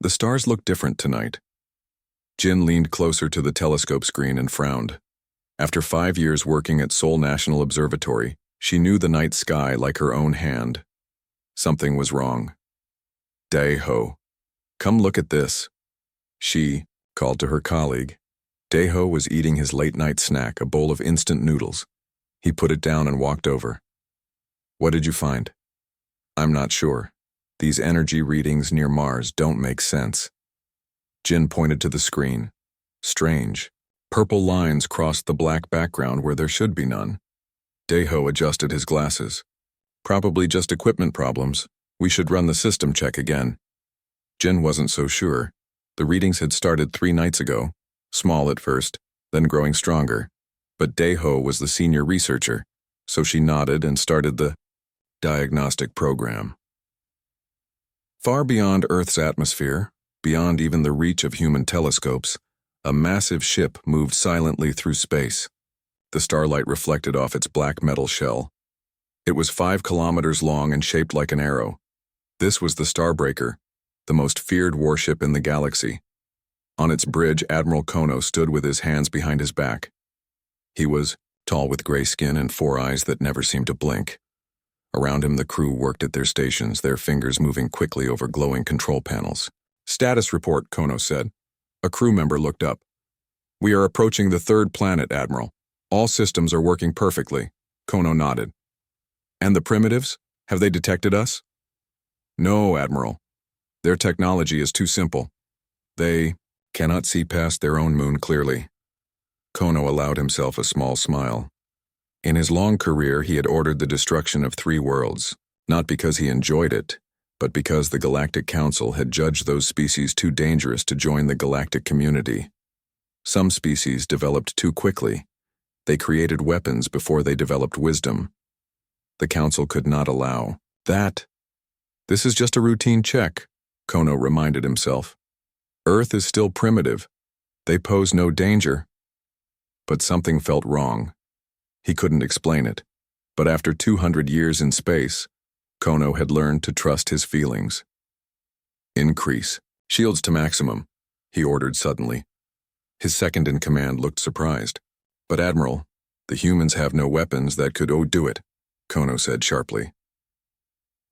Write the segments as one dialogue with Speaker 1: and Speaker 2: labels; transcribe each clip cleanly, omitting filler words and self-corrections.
Speaker 1: The stars look different tonight. Jin leaned closer to the telescope screen and frowned. After 5 years working at Seoul National Observatory, she knew the night sky like her own hand. Something was wrong. Dae-ho, come look at this. She called to her colleague. Dae-ho was eating his late-night snack, a bowl of instant noodles. He put it down and walked over. What did you find? I'm not sure. These energy readings near Mars don't make sense. Jin pointed to the screen. Strange. Purple lines crossed the black background where there should be none. Dae-ho adjusted his glasses. Probably just equipment problems. We should run the system check again. Jin wasn't so sure. The readings had started 3 nights ago, small at first, then growing stronger. But Dae-ho was the senior researcher, so she nodded and started the diagnostic program. Far beyond Earth's atmosphere, beyond even the reach of human telescopes, a massive ship moved silently through space. The starlight reflected off its black metal shell. It was 5 kilometers long and shaped like an arrow. This was the Starbreaker, the most feared warship in the galaxy. On its bridge, Admiral Kono stood with his hands behind his back. He was tall with gray skin and 4 eyes that never seemed to blink. Around him, the crew worked at their stations, their fingers moving quickly over glowing control panels. Status report, Kono said. A crew member looked up. We are approaching the 3rd planet, Admiral. All systems are working perfectly. Kono nodded. And the primitives? Have they detected us? No, Admiral. Their technology is too simple. They cannot see past their own moon clearly. Kono allowed himself a small smile. In his long career, he had ordered the destruction of 3 worlds, not because he enjoyed it, but because the Galactic Council had judged those species too dangerous to join the galactic community. Some species developed too quickly. They created weapons before they developed wisdom. The Council could not allow that. This is just a routine check, Kono reminded himself. Earth is still primitive. They pose no danger. But something felt wrong. He couldn't explain it. But after 200 years in space, Kono had learned to trust his feelings. Increase. Shields to maximum, he ordered suddenly. His second-in-command looked surprised. But Admiral, the humans have no weapons that could do it, Kono said sharply.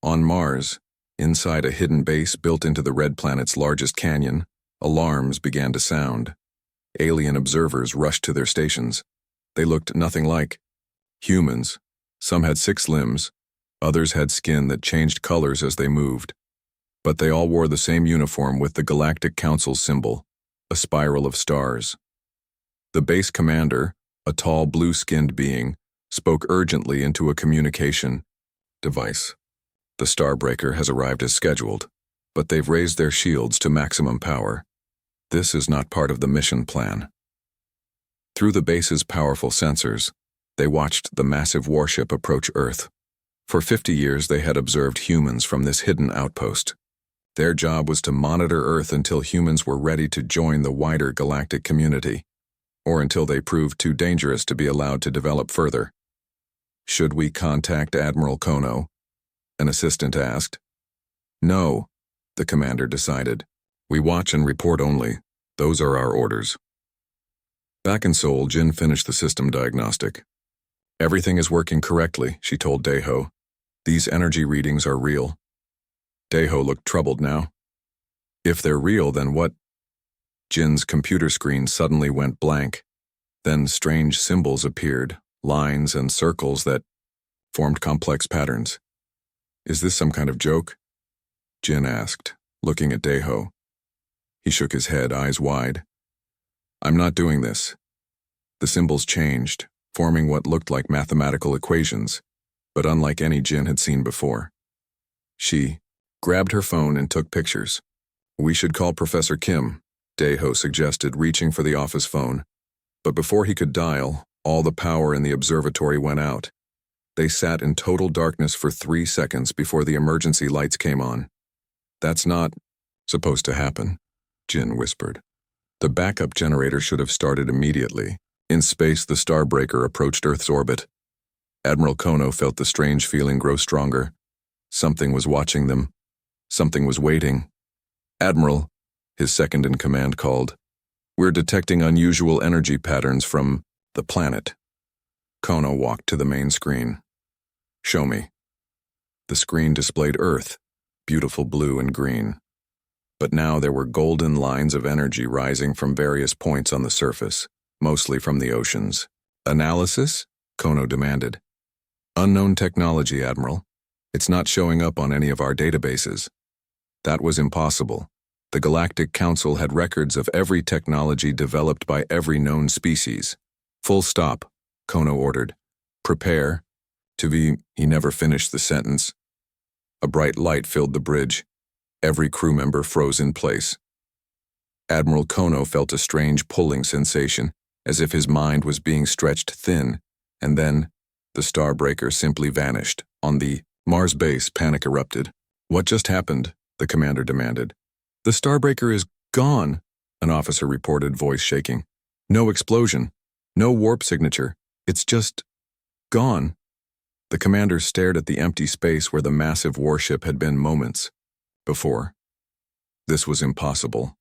Speaker 1: On Mars, inside a hidden base built into the red planet's largest canyon, alarms began to sound. Alien observers rushed to their stations. They looked nothing like humans. Some had 6 limbs, others had skin that changed colors as they moved. But they all wore the same uniform with the Galactic Council symbol, a spiral of stars. The base commander, a tall blue-skinned being, spoke urgently into a communication device. The Starbreaker has arrived as scheduled, but they've raised their shields to maximum power. This is not part of the mission plan. Through the base's powerful sensors, they watched the massive warship approach Earth. For 50 years, they had observed humans from this hidden outpost. Their job was to monitor Earth until humans were ready to join the wider galactic community, or until they proved too dangerous to be allowed to develop further. Should we contact Admiral Kono? An assistant asked. No, the commander decided. We watch and report only. Those are our orders. Back in Seoul, Jin finished the system diagnostic. Everything is working correctly, she told Dae-ho. These energy readings are real. Dae-ho looked troubled now. If they're real, then what? Jin's computer screen suddenly went blank. Then strange symbols appeared, lines and circles that formed complex patterns. Is this some kind of joke? Jin asked, looking at Dae-ho. He shook his head, eyes wide. I'm not doing this. The symbols changed, forming what looked like mathematical equations, but unlike any Jin had seen before. She grabbed her phone and took pictures. We should call Professor Kim, Dae-ho suggested, reaching for the office phone. But before he could dial, all the power in the observatory went out. They sat in total darkness for 3 seconds before the emergency lights came on. That's not supposed to happen, Jin whispered. The backup generator should have started immediately. In space, the Starbreaker approached Earth's orbit. Admiral Kono felt the strange feeling grow stronger. Something was watching them. Something was waiting. Admiral, His second-in-command called. "We're detecting unusual energy patterns from the planet." Kono walked to the main screen. "Show me." The screen displayed Earth, beautiful blue and green. But now there were golden lines of energy rising from various points on the surface, mostly from the oceans. "Analysis?" Kono demanded. "Unknown technology, Admiral. It's not showing up on any of our databases." That was impossible. The Galactic Council had records of every technology developed by every known species. "Full stop," Kono ordered. "Prepare to be—" He never finished the sentence. A bright light filled the bridge. Every crew member froze in place. Admiral Kono felt a strange pulling sensation, as if his mind was being stretched thin, and then the Starbreaker simply vanished. On the Mars base, panic erupted. "What just happened?" the commander demanded. "The Starbreaker is gone," an officer reported, voice shaking. "No explosion. No warp signature. It's just gone." The commander stared at the empty space where the massive warship had been moments before. This was impossible.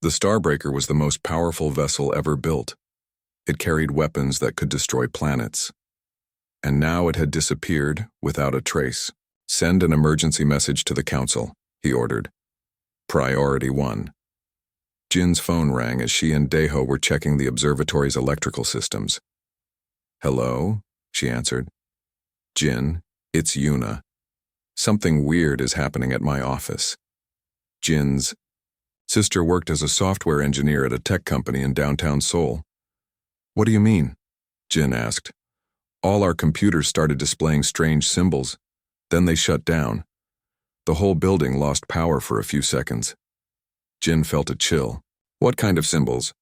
Speaker 1: The Starbreaker was the most powerful vessel ever built. It carried weapons that could destroy planets. And now it had disappeared without a trace. "Send an emergency message to the Council," he ordered. Priority 1. Jin's phone rang as she and Daeho were checking the observatory's electrical systems. "Hello?" she answered. "Jin, it's Yuna. Something weird is happening at my office." Jin's sister worked as a software engineer at a tech company in downtown Seoul. "What do you mean?" Jin asked. "All our computers started displaying strange symbols. Then they shut down. The whole building lost power for a few seconds." Jin felt a chill. "What kind of symbols?"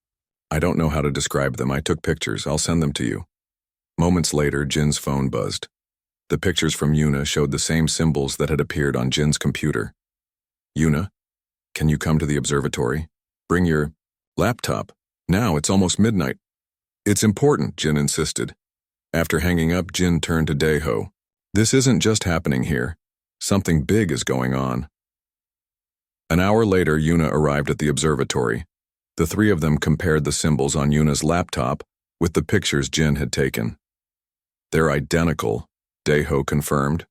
Speaker 1: "I don't know how to describe them. I took pictures. I'll send them to you." Moments later, Jin's phone buzzed. The pictures from Yuna showed the same symbols that had appeared on Jin's computer. "Yuna, can you come to the observatory? Bring your laptop. Now, it's almost midnight." "It's important," Jin insisted. After hanging up, Jin turned to Daeho. "This isn't just happening here. Something big is going on." An hour later, Yuna arrived at the observatory. The three of them compared the symbols on Yuna's laptop with the pictures Jin had taken. "They're identical," Daeho confirmed.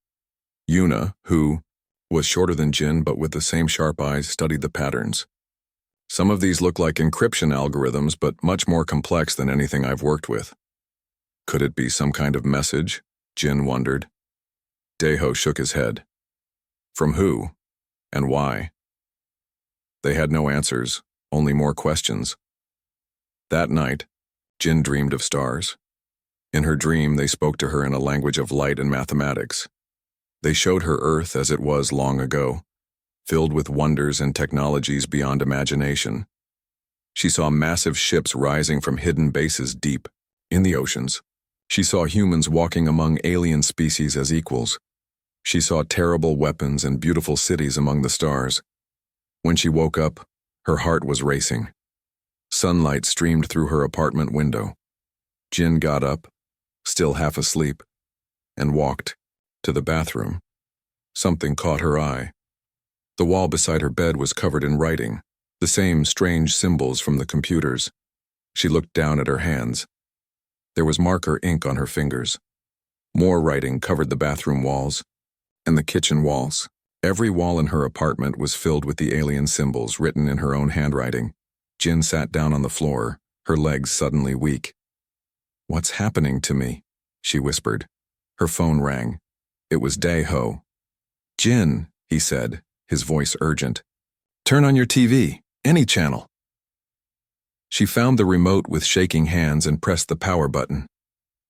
Speaker 1: Yuna, who was shorter than Jin but with the same sharp eyes, studied the patterns. "Some of these look like encryption algorithms, but much more complex than anything I've worked with." Could it be some kind of message? Jin wondered. Daeho shook his head. From who? And why? They had no answers, only more questions. That night, Jin dreamed of stars. In her dream, they spoke to her in a language of light and mathematics. They showed her Earth as it was long ago, filled with wonders and technologies beyond imagination. She saw massive ships rising from hidden bases deep in the oceans. She saw humans walking among alien species as equals. She saw terrible weapons and beautiful cities among the stars. When she woke up, her heart was racing. Sunlight streamed through her apartment window. Jin got up, still half asleep, and walked to the bathroom. Something caught her eye. The wall beside her bed was covered in writing, the same strange symbols from the computers. She looked down at her hands. There was marker ink on her fingers. More writing covered the bathroom walls and the kitchen walls. Every wall in her apartment was filled with the alien symbols written in her own handwriting. Jin sat down on the floor, her legs suddenly weak. "What's happening to me?" she whispered. Her phone rang. It was Daeho. "Jin," he said, his voice urgent. "Turn on your TV, any channel." She found the remote with shaking hands and pressed the power button.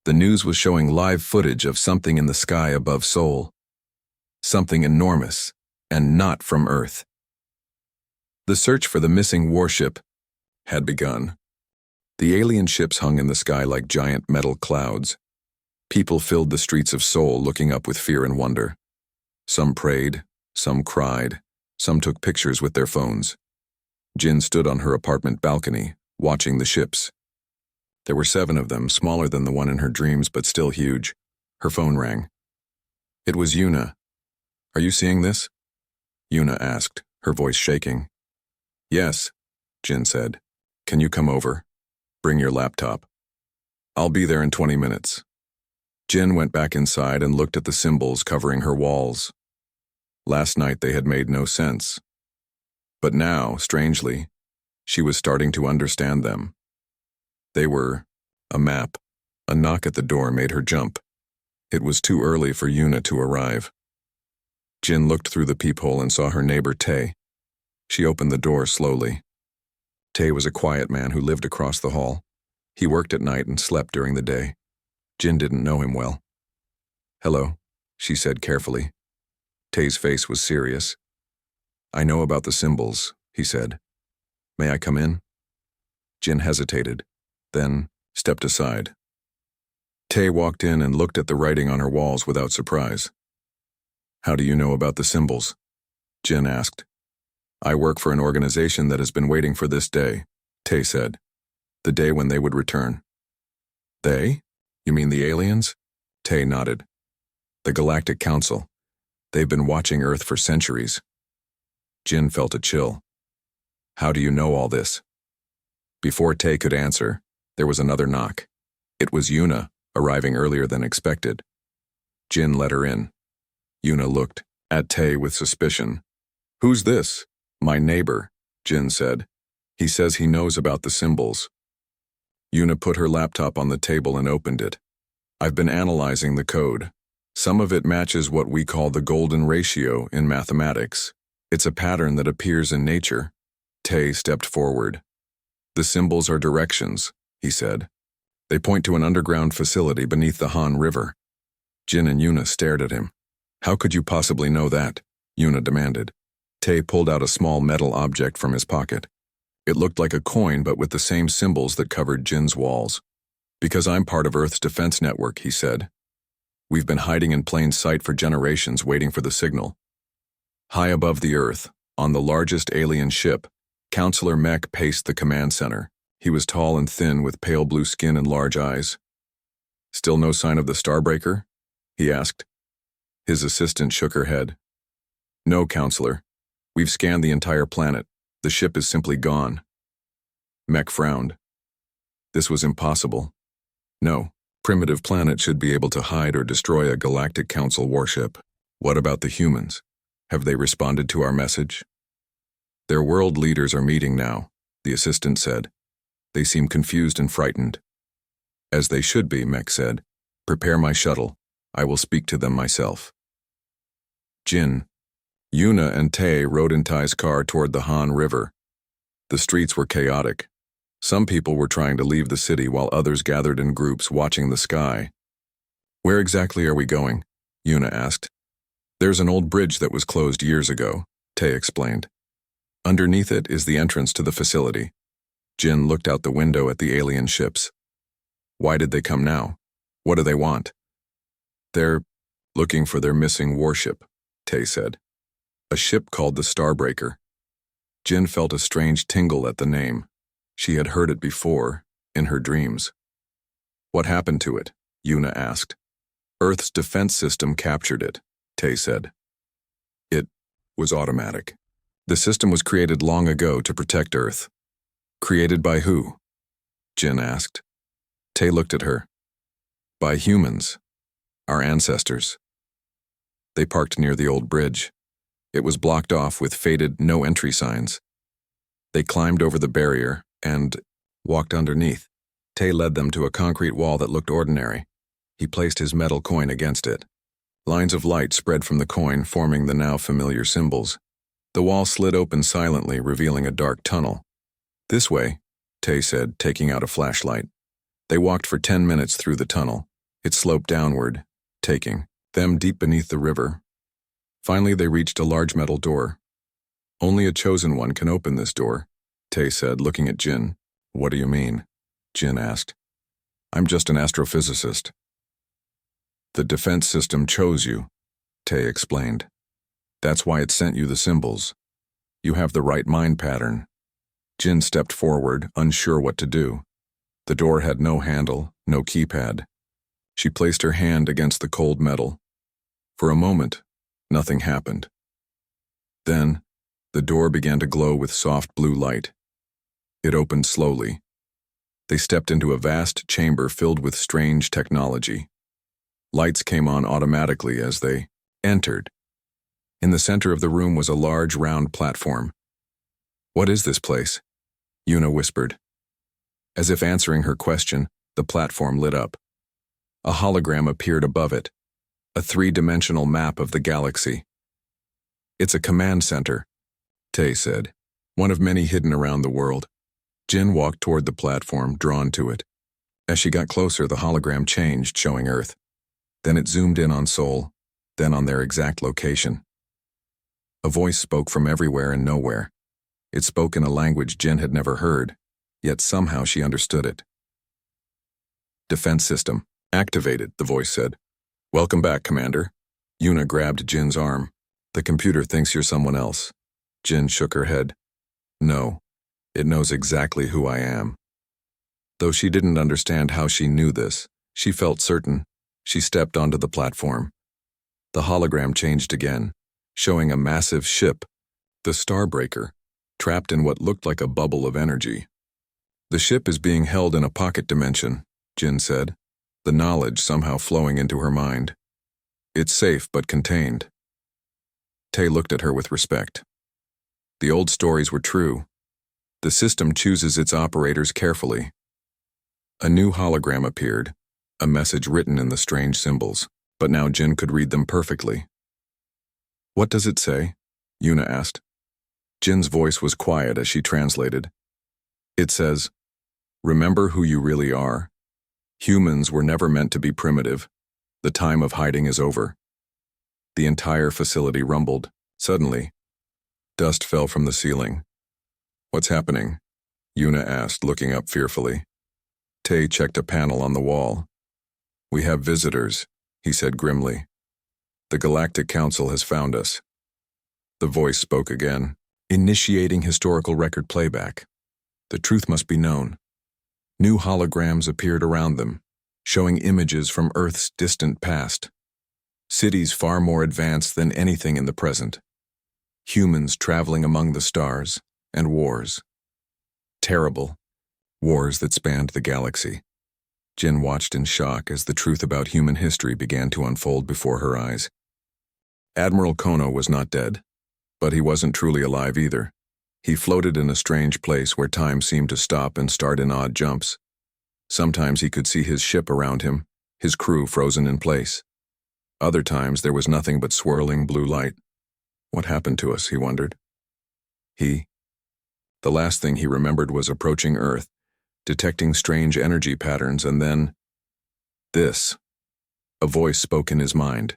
Speaker 1: The news was showing live footage of something in the sky above Seoul. Something enormous, and not from Earth. The search for the missing warship had begun. The alien ships hung in the sky like giant metal clouds. People filled the streets of Seoul looking up with fear and wonder. Some prayed, some cried, some took pictures with their phones. Jin stood on her apartment balcony, watching the ships. There were 7 of them, smaller than the one in her dreams but still huge. Her phone rang. It was Yuna. "Are you seeing this?" Yuna asked, her voice shaking. Yes, Jin said. Can you come over? Bring your laptop. I'll be there in 20 minutes. Jin went back inside and looked at the symbols covering her walls. Last night they had made no sense. But now, strangely, she was starting to understand them. They were a map. A knock at the door made her jump. It was too early for Yuna to arrive. Jin looked through the peephole and saw her neighbor Tae. She opened the door slowly. Tae was a quiet man who lived across the hall. He worked at night and slept during the day. Jin didn't know him well. Hello, she said carefully. Tae's face was serious. I know about the symbols, he said. May I come in? Jin hesitated, then stepped aside. Tae walked in and looked at the writing on her walls without surprise. How do you know about the symbols? Jin asked. I work for an organization that has been waiting for this day, Tae said. The day when they would return. They? You mean the aliens? Tae nodded. The Galactic Council. They've been watching Earth for centuries. Jin felt a chill. How do you know all this? Before Tae could answer, there was another knock. It was Yuna, arriving earlier than expected. Jin let her in. Yuna looked at Tae with suspicion. Who's this? My neighbor, Jin said. He says he knows about the symbols. Yuna put her laptop on the table and opened it. I've been analyzing the code. Some of it matches what we call the golden ratio in mathematics. It's a pattern that appears in nature. Tae stepped forward. The symbols are directions, he said. They point to an underground facility beneath the Han River. Jin and Yuna stared at him. How could you possibly know that? Yuna demanded. Tae pulled out a small metal object from his pocket. It looked like a coin but with the same symbols that covered Jin's walls. Because I'm part of Earth's defense network, he said. We've been hiding in plain sight for generations waiting for the signal. High above the Earth, on the largest alien ship, Counselor Mech paced the command center. He was tall and thin with pale blue skin and large eyes. Still no sign of the Starbreaker? He asked. His assistant shook her head. No, Counselor. We've scanned the entire planet. The ship is simply gone. Mech frowned. This was impossible. No, primitive planets should be able to hide or destroy a Galactic Council warship. What about the humans? Have they responded to our message? Their world leaders are meeting now, the assistant said. They seem confused and frightened. As they should be, Mech said. Prepare my shuttle. I will speak to them myself. Jin. Yuna and Tae rode in Tai's car toward the Han River. The streets were chaotic. Some people were trying to leave the city while others gathered in groups watching the sky. Where exactly are we going? Yuna asked. There's an old bridge that was closed years ago, Tae explained. Underneath it is the entrance to the facility. Jin looked out the window at the alien ships. Why did they come now? What do they want? They're looking for their missing warship, Tae said. A ship called the Starbreaker. Jin felt a strange tingle at the name. She had heard it before, in her dreams. What happened to it? Yuna asked. Earth's defense system captured it, Tae said. It was automatic. The system was created long ago to protect Earth. Created by who? Jin asked. Tae looked at her. By humans. Our ancestors. They parked near the old bridge. It was blocked off with faded no-entry signs. They climbed over the barrier and walked underneath. Tae led them to a concrete wall that looked ordinary. He placed his metal coin against it. Lines of light spread from the coin, forming the now familiar symbols. The wall slid open silently, revealing a dark tunnel. This way, Tae said, taking out a flashlight. They walked for 10 minutes through the tunnel. It sloped downward, taking them deep beneath the river. Finally, they reached a large metal door. Only a chosen one can open this door, Tae said, looking at Jin. What do you mean? Jin asked. I'm just an astrophysicist. The defense system chose you, Tae explained. That's why it sent you the symbols. You have the right mind pattern. Jin stepped forward, unsure what to do. The door had no handle, no keypad. She placed her hand against the cold metal. For a moment, nothing happened. Then, The door began to glow with soft blue light. It opened slowly. They stepped into a vast chamber filled with strange technology. Lights came on automatically as they entered. In the center of the room was a large round platform. "What is this place?" Una whispered. As if answering her question, the platform lit up. A hologram appeared above it, a three-dimensional map of the galaxy. "It's a command center," Tay said, "one of many hidden around the world." Jin walked toward the platform, drawn to it. As she got closer, the hologram changed, showing Earth. Then it zoomed in on Seoul, then on their exact location. A voice spoke from everywhere and nowhere. It spoke in a language Jin had never heard, yet somehow she understood it. "Defense system activated," the voice said. "Welcome back, Commander." Una grabbed Jin's arm. "The computer thinks you're someone else." Jin shook her head. "No, it knows exactly who I am." Though she didn't understand how she knew this, she felt certain. She stepped onto the platform. The hologram changed again, showing a massive ship, the Starbreaker, trapped in what looked like a bubble of energy. "The ship is being held in a pocket dimension," Jin said, the knowledge somehow flowing into her mind. "It's safe but contained." Tay looked at her with respect. The old stories were true. The system chooses its operators carefully. A new hologram appeared, a message written in the strange symbols, but now Jin could read them perfectly. "What does it say?" Una asked. Jin's voice was quiet as she translated. "It says, 'Remember who you really are. Humans were never meant to be primitive. The time of hiding is over.'" The entire facility rumbled. Suddenly, dust fell from the ceiling. "What's happening?" Una asked, looking up fearfully. Tay checked a panel on the wall. "We have visitors," he said grimly. "The Galactic Council has found us." The voice spoke again, initiating historical record playback. The truth must be known. New holograms appeared around them, showing images from Earth's distant past. Cities far more advanced than anything in the present. Humans traveling among the stars, and wars. Terrible. Wars that spanned the galaxy. Jin watched in shock as the truth about human history began to unfold before her eyes. Admiral Kono was not dead, but he wasn't truly alive either. He floated in a strange place where time seemed to stop and start in odd jumps. Sometimes he could see his ship around him, his crew frozen in place. Other times there was nothing but swirling blue light. What happened to us, he wondered. The last thing he remembered was approaching Earth, detecting strange energy patterns, and then this. A voice spoke in his mind.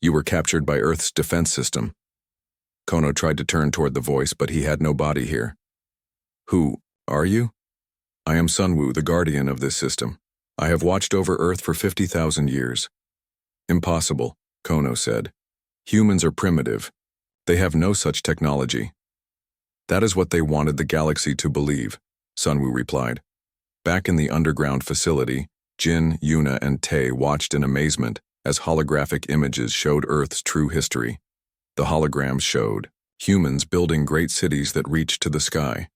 Speaker 1: "You were captured by Earth's defense system." Kono tried to turn toward the voice, but he had no body here. "Who are you?" "I am Sunwoo, the guardian of this system. I have watched over Earth for 50,000 years. "Impossible," Kono said. "Humans are primitive. They have no such technology." "That is what they wanted the galaxy to believe," Sunwoo replied. Back in the underground facility, Jin, Una, and Tay watched in amazement as holographic images showed Earth's true history. The holograms showed humans building great cities that reached to the sky.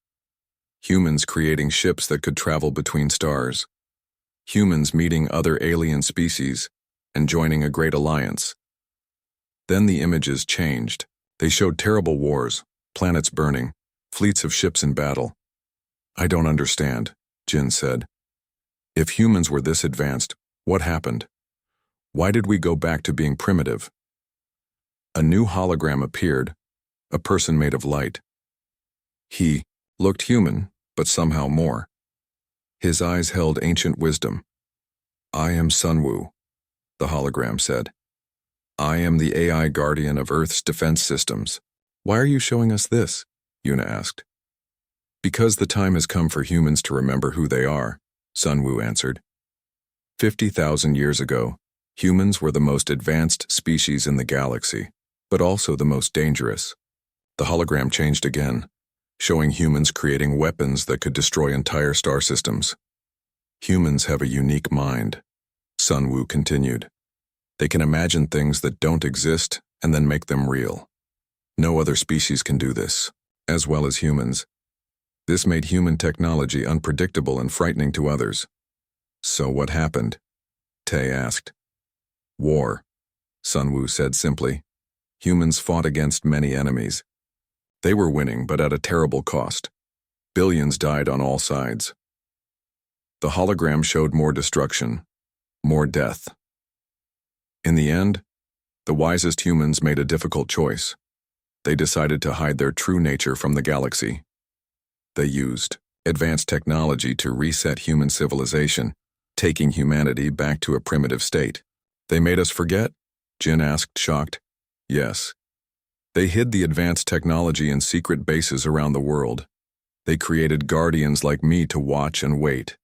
Speaker 1: Humans creating ships that could travel between stars. Humans meeting other alien species and joining a great alliance. Then the images changed. They showed terrible wars, planets burning, fleets of ships in battle. "I don't understand," Jin said. "If humans were this advanced, what happened? Why did we go back to being primitive?" A new hologram appeared, a person made of light. He looked human, but somehow more. His eyes held ancient wisdom. "I am Sunwoo," the hologram said. "I am the AI guardian of Earth's defense systems." "Why are you showing us this?" Una asked. "Because the time has come for humans to remember who they are," Sunwoo answered. 50,000 years ago, humans were the most advanced species in the galaxy, but also the most dangerous. The hologram changed again, showing humans creating weapons that could destroy entire star systems. "Humans have a unique mind," Sunwoo continued. "They can imagine things that don't exist and then make them real. No other species can do this, as well as humans. This made human technology unpredictable and frightening to others. So what happened? Tay asked. War, Sun Wu said simply. Humans fought against many enemies. They were winning, but at a terrible cost. Billions died on all sides. The hologram showed more destruction, more death. In the end, the wisest humans made a difficult choice. They decided to hide their true nature from the galaxy. They used advanced technology to reset human civilization, taking humanity back to a primitive state. They made us forget? Jin asked, shocked. Yes. They hid the advanced technology in secret bases around the world. They created guardians like me to watch and wait.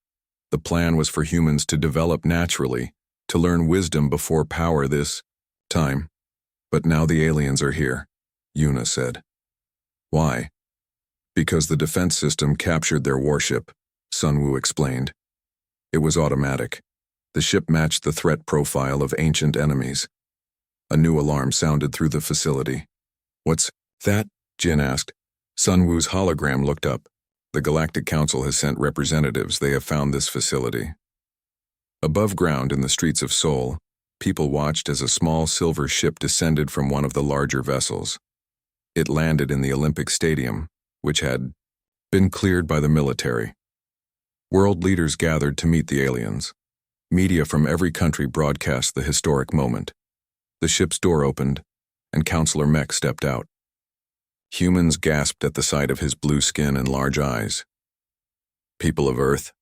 Speaker 1: The plan was for humans to develop naturally, to learn wisdom before power this time. But now the aliens are here, Yuna said. Why? Because the defense system captured their warship, Sun Wu explained. It was automatic. The ship matched the threat profile of ancient enemies. A new alarm sounded through the facility. What's that? Jin asked. Sun Wu's hologram looked up. The Galactic Council has sent representatives. They have found this facility. Above ground in the streets of Seoul, people watched as a small silver ship descended from one of the larger vessels. It landed in the Olympic Stadium, which had been cleared by the military. World leaders gathered to meet the aliens. Media from every country broadcast the historic moment. The ship's door opened, and Counselor Mech stepped out. Humans gasped at the sight of his blue skin and large eyes. People of Earth,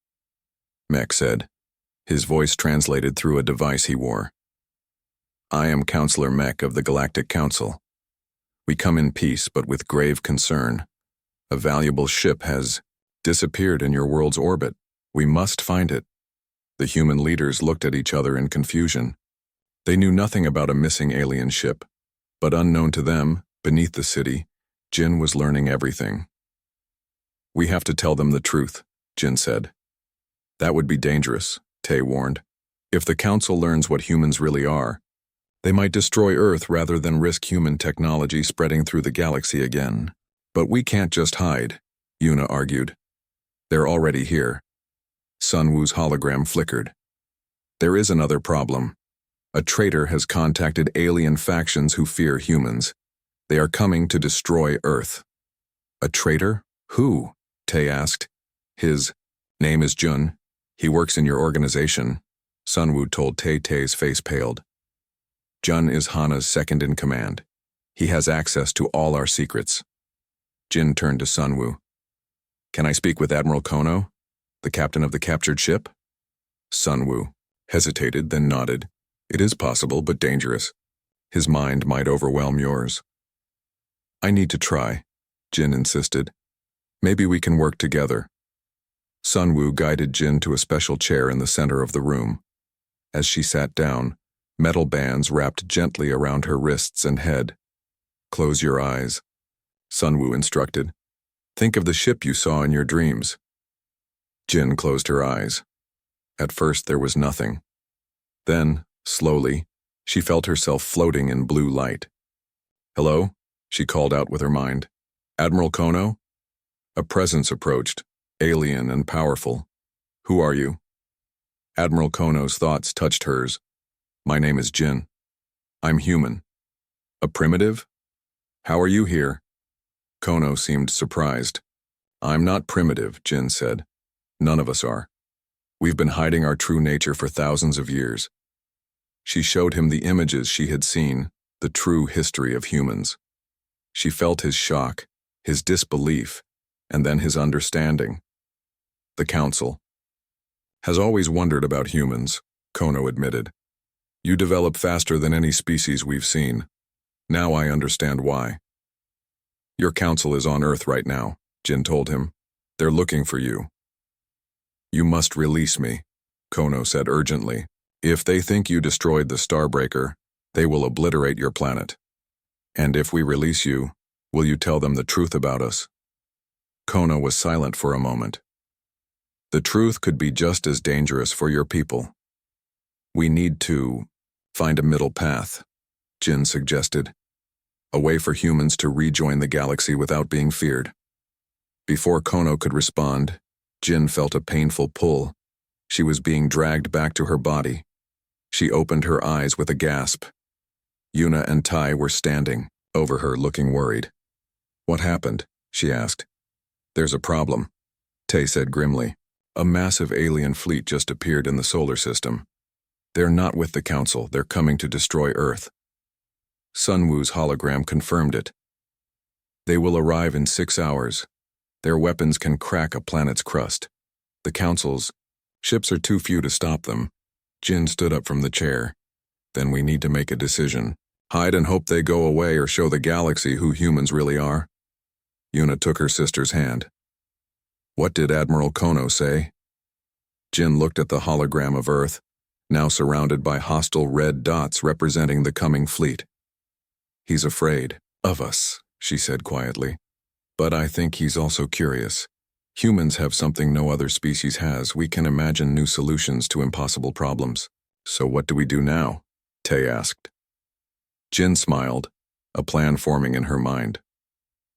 Speaker 1: Mech said, his voice translated through a device he wore. I am Counselor Mech of the Galactic Council. We come in peace, but with grave concern. A valuable ship has disappeared in your world's orbit. We must find it. The human leaders looked at each other in confusion. They knew nothing about a missing alien ship, but unknown to them, beneath the city, Jin was learning everything. We have to tell them the truth, Jin said. That would be dangerous, Tay warned. If the Council learns what humans really are, they might destroy Earth rather than risk human technology spreading through the galaxy again. But we can't just hide, Yuna argued. They're already here. Sun Wu's hologram flickered. There is another problem. A traitor has contacted alien factions who fear humans. They are coming to destroy Earth. A traitor? Who? Tay asked. His name is Jun. He works in your organization, Sun Wu told Tay. Tay's face paled. Jun is Hana's second in command. He has access to all our secrets. Jin turned to Sun Wu. Can I speak with Admiral Kono, the captain of the captured ship? Sun Wu hesitated, then nodded. It is possible, but dangerous. His mind might overwhelm yours. I need to try, Jin insisted. Maybe we can work together. Sun Wu guided Jin to a special chair in the center of the room. As she sat down, metal bands wrapped gently around her wrists and head. Close your eyes, Sun Wu instructed. Think of the ship you saw in your dreams. Jin closed her eyes. At first there was nothing. Then, slowly, she felt herself floating in blue light. Hello? She called out with her mind. Admiral Kono? A presence approached, alien and powerful. Who are you? Admiral Kono's thoughts touched hers. My name is Jin. I'm human. A primitive? How are you here? Kono seemed surprised. I'm not primitive, Jin said. None of us are. We've been hiding our true nature for thousands of years. She showed him the images she had seen, the true history of humans. She felt his shock, his disbelief, and then his understanding. The Council has always wondered about humans, Kono admitted. You develop faster than any species we've seen. Now I understand why. Your council is on Earth right now, Jin told him. They're looking for you. You must release me, Kono said urgently. If they think you destroyed the Starbreaker, they will obliterate your planet. And if we release you, will you tell them the truth about us? Kono was silent for a moment. The truth could be just as dangerous for your people. We need to find a middle path, Jin suggested. a way for humans to rejoin the galaxy without being feared. Before Kono could respond, Jin felt a painful pull. She was being dragged back to her body. She opened her eyes with a gasp. Yuna and Tai were standing over her, looking worried. "What happened?" she asked. "There's a problem," Tai said grimly. "A massive alien fleet just appeared in the solar system. They're not with the Council, they're coming to destroy Earth." Sunwoo's hologram confirmed it. "They will arrive in 6 hours. Their weapons can crack a planet's crust. The Council's ships are too few to stop them." Jin stood up from the chair. "Then we need to make a decision. Hide and hope they go away or show the galaxy who humans really are." Yuna took her sister's hand. "What did Admiral Kono say?" Jin looked at the hologram of Earth, now surrounded by hostile red dots representing the coming fleet. "He's afraid of us," she said quietly. "But I think he's also curious. Humans have something no other species has. We can imagine new solutions to impossible problems." "So what do we do now?" Tai asked. Jin smiled, a plan forming in her mind.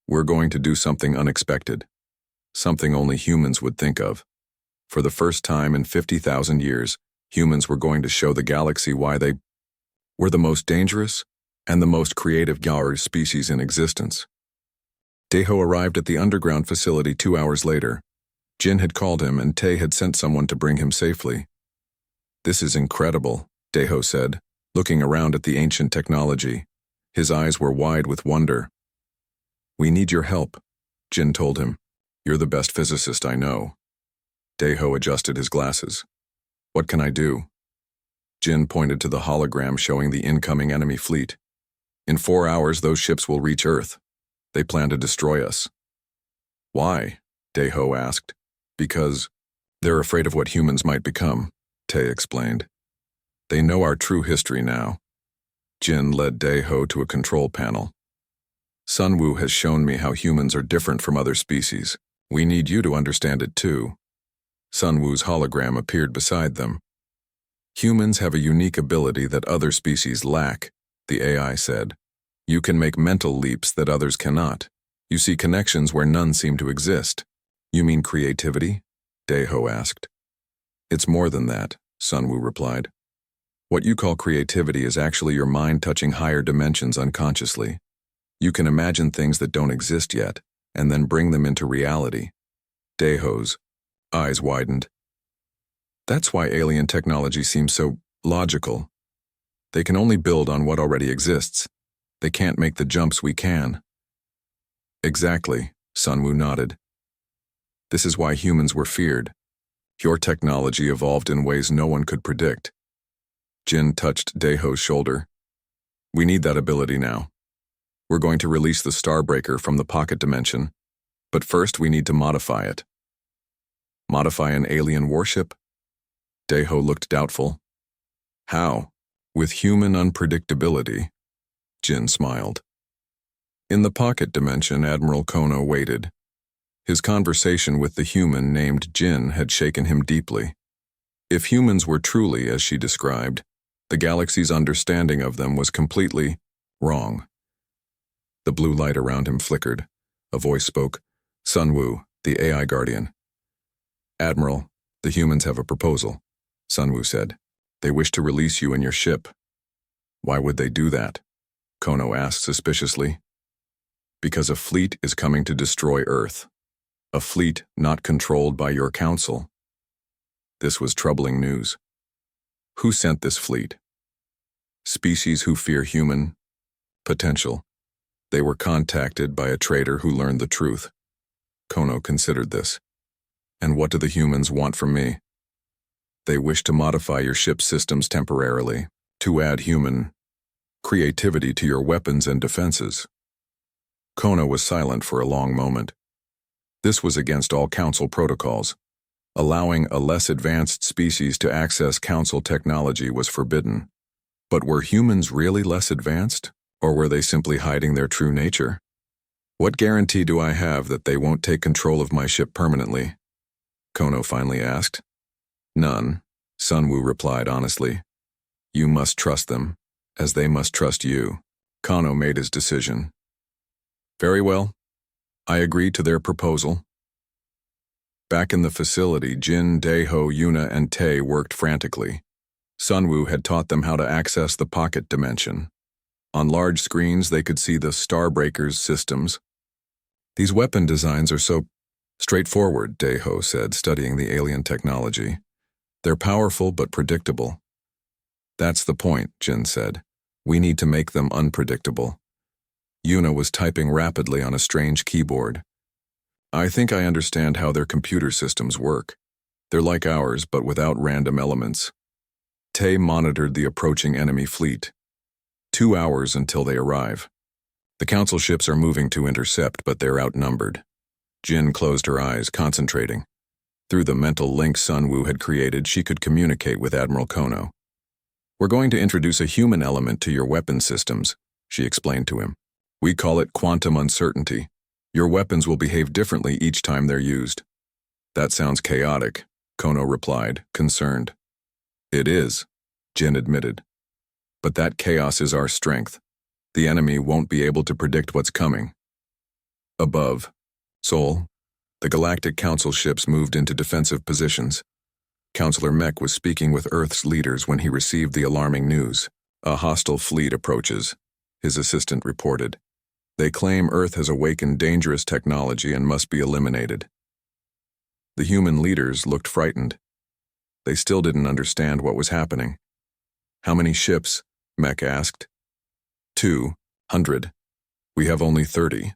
Speaker 1: "We're going to do something unexpected. Something only humans would think of. For the first time in 50,000 years, humans were going to show the galaxy why they were the most dangerous and the most creative Yaoer species in existence." Daeho arrived at the underground facility 2 hours later. Jin had called him and Tai had sent someone to bring him safely. "This is incredible," Daeho said, looking around at the ancient technology. His eyes were wide with wonder. "We need your help," Jin told him. "You're the best physicist I know." Daeho adjusted his glasses. "What can I do?" Jin pointed to the hologram showing the incoming enemy fleet. "In 4 hours, those ships will reach Earth. They plan to destroy us." "Why?" Daeho asked. "Because they're afraid of what humans might become," Tai explained. "They know our true history now." Jin led Daeho to a control panel. "Sunwoo has shown me how humans are different from other species. We need you to understand it too." Sunwoo's hologram appeared beside them. "Humans have a unique ability that other species lack," the AI said. "You can make mental leaps that others cannot. You see connections where none seem to exist." "You mean creativity?" Daeho asked. "It's more than that," Sunwoo replied. "What you call creativity is actually your mind touching higher dimensions unconsciously. You can imagine things that don't exist yet, and then bring them into reality." Daeho's eyes widened. "That's why alien technology seems so logical. They can only build on what already exists. They can't make the jumps we can." "Exactly," Sunwoo nodded. "This is why humans were feared. Your technology evolved in ways no one could predict." Jin touched Daeho's shoulder. "We need that ability now. We're going to release the Starbreaker from the pocket dimension, but first we need to modify it." "Modify an alien warship?" Daeho looked doubtful. "How?" "With human unpredictability." Jin smiled. In the pocket dimension, Admiral Kono waited. His conversation with the human named Jin had shaken him deeply. If humans were truly, as she described, the galaxy's understanding of them was completely wrong. The blue light around him flickered. A voice spoke. "Sunwoo, the AI guardian." "Admiral, the humans have a proposal," Sunwoo said. "They wish to release you and your ship." "Why would they do that?" Kono asked suspiciously. "Because a fleet is coming to destroy Earth. A fleet not controlled by your council." This was troubling news. Who sent this fleet? Species who fear human potential. They were contacted by a traitor who learned the truth. Kono considered this. "And what do the humans want from me?" "They wish to modify your ship's systems temporarily, to add human creativity to your weapons and defenses." Kono was silent for a long moment. This was against all council protocols. Allowing a less advanced species to access council technology was forbidden. But were humans really less advanced, or were they simply hiding their true nature? "What guarantee do I have that they won't take control of my ship permanently?" Kono finally asked. "None," Sunwoo replied honestly. "You must trust them, as they must trust you." Kano made his decision. Very well. I agree to their proposal. Back in the facility, Jin, Daeho, Yuna, and Tae worked frantically. Sunwoo had taught them how to access the pocket dimension. On large screens, they could see the Starbreaker's systems. These weapon designs are so straightforward, Daeho said, studying the alien technology. They're powerful but predictable. That's the point, Jin said. We need to make them unpredictable. Yuna was typing rapidly on a strange keyboard. I think I understand how their computer systems work. They're like ours, but without random elements. Tae monitored the approaching enemy fleet. 2 hours until they arrive. The council ships are moving to intercept, but they're outnumbered. Jin closed her eyes, concentrating. Through the mental link Sunwoo had created, she could communicate with Admiral Kono. We're going to introduce a human element to your weapon systems, she explained to him. We call it quantum uncertainty. Your weapons will behave differently each time they're used. That sounds chaotic, Kono replied, concerned. It is, Jin admitted. But that chaos is our strength. The enemy won't be able to predict what's coming. Above, Seoul, the Galactic Council ships moved into defensive positions. Counselor Mech was speaking with Earth's leaders when he received the alarming news. A hostile fleet approaches, his assistant reported. They claim Earth has awakened dangerous technology and must be eliminated. The human leaders looked frightened. They still didn't understand what was happening. How many ships? Mech asked. 200. We have only 30.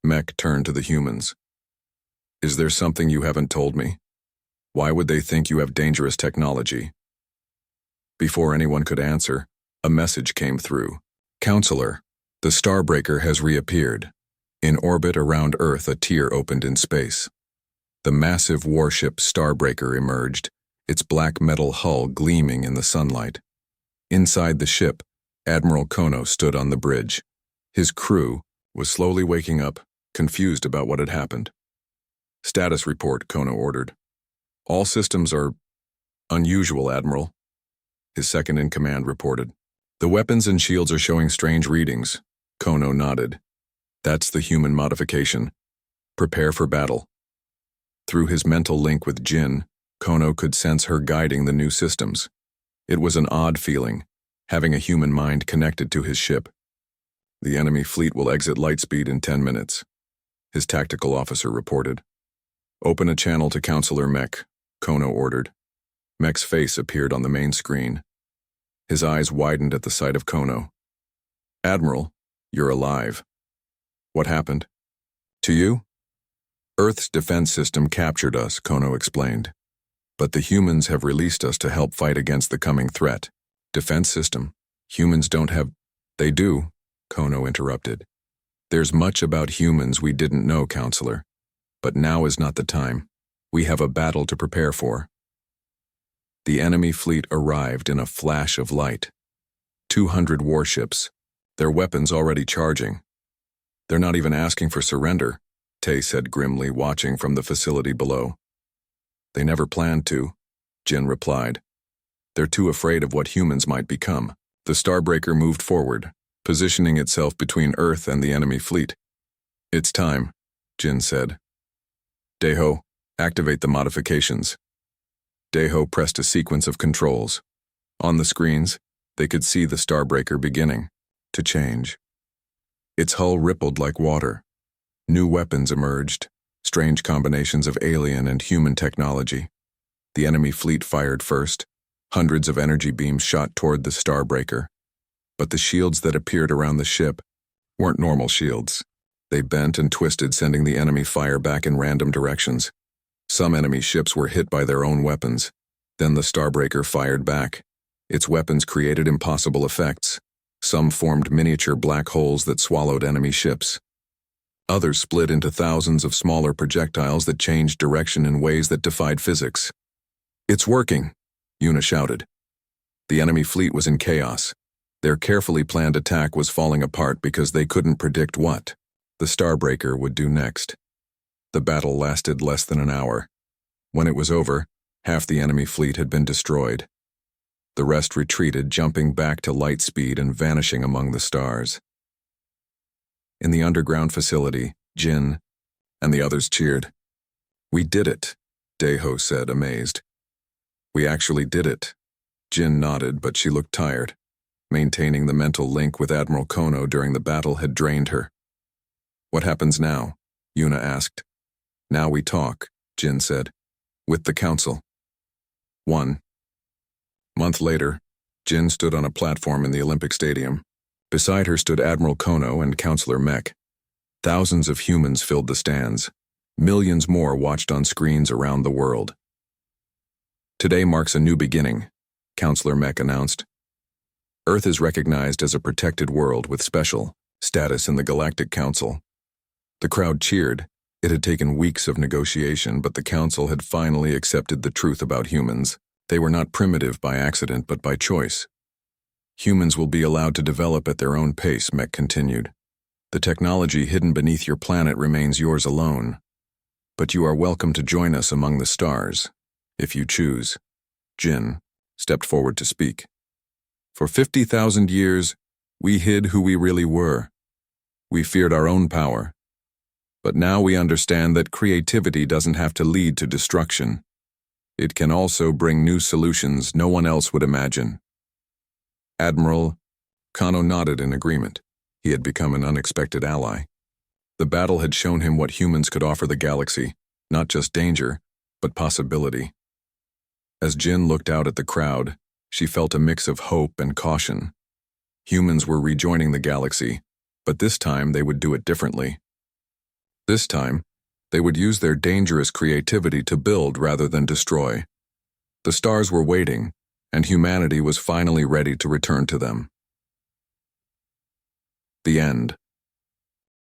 Speaker 1: Mech turned to the humans. Is there something you haven't told me? Why would they think you have dangerous technology? Before anyone could answer, a message came through. Counselor, the Starbreaker has reappeared. In orbit around Earth, a tier opened in space. The massive warship Starbreaker emerged, its black metal hull gleaming in the sunlight. Inside the ship, Admiral Kono stood on the bridge. His crew was slowly waking up, confused about what had happened. Status report, Kono ordered. All systems are unusual, Admiral. His second-in-command reported. The weapons and shields are showing strange readings. Kono nodded. That's the human modification. Prepare for battle. Through his mental link with Jin, Kono could sense her guiding the new systems. It was an odd feeling, having a human mind connected to his ship. The enemy fleet will exit lightspeed in 10 minutes, his tactical officer reported. Open a channel to Counselor Mech, Kono ordered. Mech's face appeared on the main screen. His eyes widened at the sight of Kono. Admiral, you're alive. What happened? To you? Earth's defense system captured us, Kono explained. But the humans have released us to help fight against the coming threat. Defense system? Humans don't have... They do, Kono interrupted. There's much about humans we didn't know, Counselor. But now is not the time. We have a battle to prepare for. The enemy fleet arrived in a flash of light. 200 warships, their weapons already charging. They're not even asking for surrender, Tae said grimly, watching from the facility below. They never planned to, Jin replied. They're too afraid of what humans might become. The Starbreaker moved forward, positioning itself between Earth and the enemy fleet. It's time, Jin said. Daeho, activate the modifications. Daeho pressed a sequence of controls. On the screens, they could see the Starbreaker beginning to change. Its hull rippled like water. New weapons emerged, strange combinations of alien and human technology. The enemy fleet fired first. Hundreds of energy beams shot toward the Starbreaker. But the shields that appeared around the ship weren't normal shields. They bent and twisted, sending the enemy fire back in random directions. Some enemy ships were hit by their own weapons. Then the Starbreaker fired back. Its weapons created impossible effects. Some formed miniature black holes that swallowed enemy ships. Others split into thousands of smaller projectiles that changed direction in ways that defied physics. It's working, Yuna shouted. The enemy fleet was in chaos. Their carefully planned attack was falling apart because they couldn't predict what the Starbreaker would do next. The battle lasted less than an hour. When it was over, half the enemy fleet had been destroyed. The rest retreated, jumping back to light speed and vanishing among the stars. In the underground facility, Jin and the others cheered. "We did it," Daeho said, amazed. "We actually did it." Jin nodded, but she looked tired. Maintaining the mental link with Admiral Kono during the battle had drained her. "What happens now?" Yuna asked. "Now we talk," Jin said. "With the council." 1 month later, Jin stood on a platform in the Olympic Stadium. Beside her stood Admiral Kono and Counselor Mech. Thousands of humans filled the stands. Millions more watched on screens around the world. "Today marks a new beginning," Counselor Mech announced. "Earth is recognized as a protected world with special status in the Galactic Council." The crowd cheered. It had taken weeks of negotiation, but the Council had finally accepted the truth about humans. They were not primitive by accident, but by choice. "Humans will be allowed to develop at their own pace," Mech continued. "The technology hidden beneath your planet remains yours alone. But you are welcome to join us among the stars, if you choose." Jin stepped forward to speak. "For 50,000 years, we hid who we really were. We feared our own power. But now we understand that creativity doesn't have to lead to destruction. It can also bring new solutions no one else would imagine." Admiral Kano nodded in agreement. He had become an unexpected ally. The battle had shown him what humans could offer the galaxy, not just danger, but possibility. As Jin looked out at the crowd, she felt a mix of hope and caution. Humans were rejoining the galaxy, but this time they would do it differently. This time, they would use their dangerous creativity to build rather than destroy. The stars were waiting, and humanity was finally ready to return to them. The end.